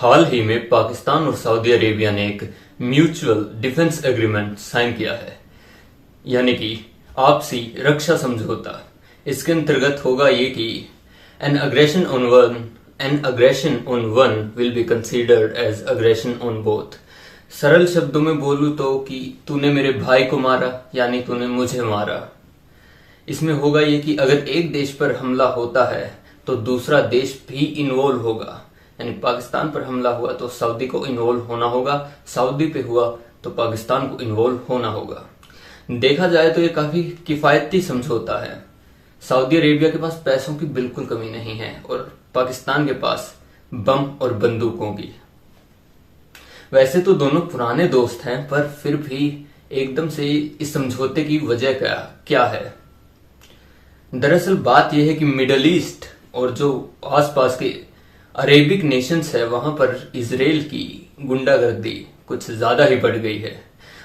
हाल ही में पाकिस्तान और Saudi Arabia ने एक म्यूचुअल डिफेंस एग्रीमेंट साइन किया है, यानी कि आपसी रक्षा समझौता। इसके अंतर्गत होगा ये कि an aggression on one will be considered as aggression on both. सरल शब्दों में बोलूं तो कि तूने मेरे भाई को मारा यानी तूने मुझे मारा। इसमें होगा ये कि अगर एक देश पर हमला होता है तो दूसरा देश भी इन्वॉल्व होगा, यानी पाकिस्तान पर हमला हुआ तो सऊदी को इन्वॉल्व होना होगा, सऊदी पे हुआ तो पाकिस्तान को इन्वॉल्व होना होगा। देखा जाए तो ये काफी किफायती समझौता है। सऊदी अरेबिया के पास पैसों की बिल्कुल कमी नहीं है और पाकिस्तान के पास बम और बंदूकों की। वैसे तो दोनों पुराने दोस्त हैं, पर फिर भी एकदम से इस समझौते की वजह क्या है। दरअसल बात यह है कि मिडल ईस्ट और जो आसपास के अरेबिक नेशंस है वहां पर इजराइल की गुंडागर्दी कुछ ज्यादा ही बढ़ गई है।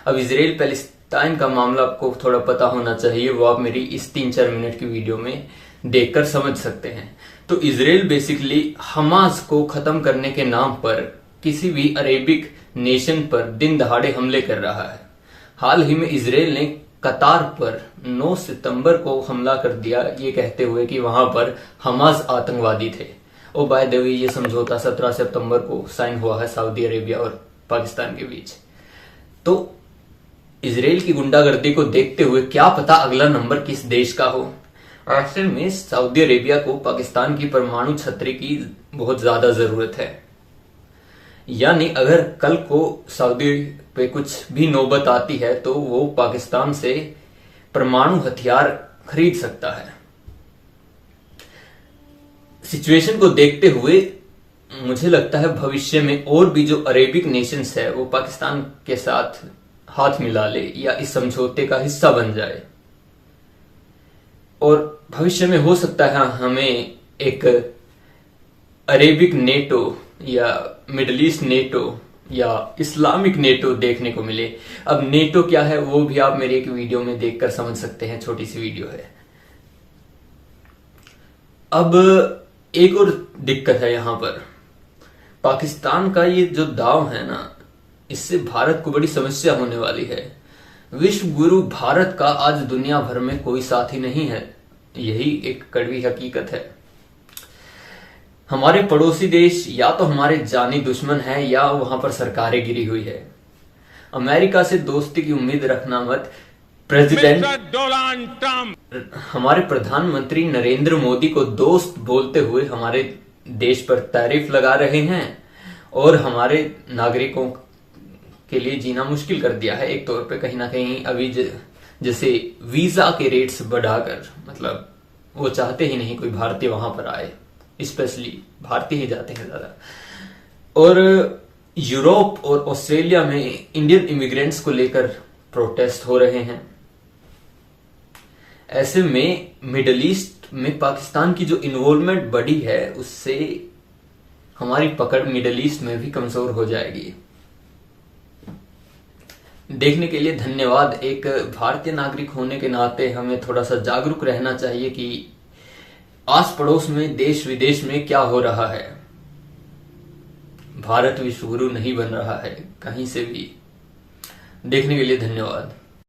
अब इजराइल पैलेस्टाइन का मामला आपको थोड़ा पता होना चाहिए, वो आप मेरी इस 3-4 मिनट की वीडियो में देखकर समझ सकते हैं। तो इजराइल बेसिकली हमास को खत्म करने के नाम पर किसी भी अरेबिक नेशन पर दिन दहाड़े हमले कर रहा है। हाल ही में इजराइल ने कतार पर 9 सितंबर को हमला कर दिया, ये कहते हुए कि वहां पर हमास आतंकवादी थे। और बाय द वे ये समझौता 17 सितंबर को साइन हुआ है सऊदी अरेबिया और पाकिस्तान के बीच। तो इजराइल की गुंडागर्दी को देखते हुए क्या पता अगला नंबर किस देश का हो। ऐसे में सऊदी अरेबिया को पाकिस्तान की परमाणु छतरी की बहुत ज्यादा जरूरत है, यानी अगर कल को सऊदी पे कुछ भी नौबत आती है तो वो पाकिस्तान से परमाणु हथियार खरीद सकता है। सिचुएशन को देखते हुए मुझे लगता है भविष्य में और भी जो अरेबिक नेशंस है वो पाकिस्तान के साथ हाथ मिला ले या इस समझौते का हिस्सा बन जाए, और भविष्य में हो सकता है हमें एक अरेबिक नेटो या मिडल ईस्ट नेटो या इस्लामिक नेटो देखने को मिले। अब नेटो क्या है वो भी आप मेरी एक वीडियो में देखकर समझ सकते हैं, छोटी सी वीडियो है। अब एक और दिक्कत है यहां पर, पाकिस्तान का ये जो दाव है ना, इससे भारत को बड़ी समस्या होने वाली है। विश्व गुरु भारत का आज दुनिया भर में कोई साथी नहीं है, यही एक कड़वी हकीकत है। हमारे पड़ोसी देश या तो हमारे जानी दुश्मन है या वहां पर सरकारें गिरी हुई है। अमेरिका से दोस्ती की उम्मीद रखना मत। प्रेसिडेंट डोनाल्ड ट्रंप हमारे प्रधानमंत्री नरेंद्र मोदी को दोस्त बोलते हुए हमारे देश पर टैरिफ लगा रहे हैं और हमारे नागरिकों के लिए जीना मुश्किल कर दिया है। एक तौर पे कहीं ना कहीं अभी जैसे वीजा के रेट्स बढ़ाकर, मतलब वो चाहते ही नहीं कोई भारतीय वहां पर आए, स्पेशली भारतीय ही जाते हैं ज्यादा। और यूरोप और ऑस्ट्रेलिया में इंडियन इमिग्रेंट्स को लेकर प्रोटेस्ट हो रहे हैं। ऐसे में मिडल ईस्ट में पाकिस्तान की जो इन्वॉल्वमेंट बढ़ी है उससे हमारी पकड़ मिडल ईस्ट में भी कमजोर हो जाएगी। देखने के लिए धन्यवाद। एक भारतीय नागरिक होने के नाते हमें थोड़ा सा जागरूक रहना चाहिए कि आस पड़ोस में देश विदेश में क्या हो रहा है। भारत विश्व गुरु नहीं बन रहा है कहीं से भी। देखने के लिए धन्यवाद।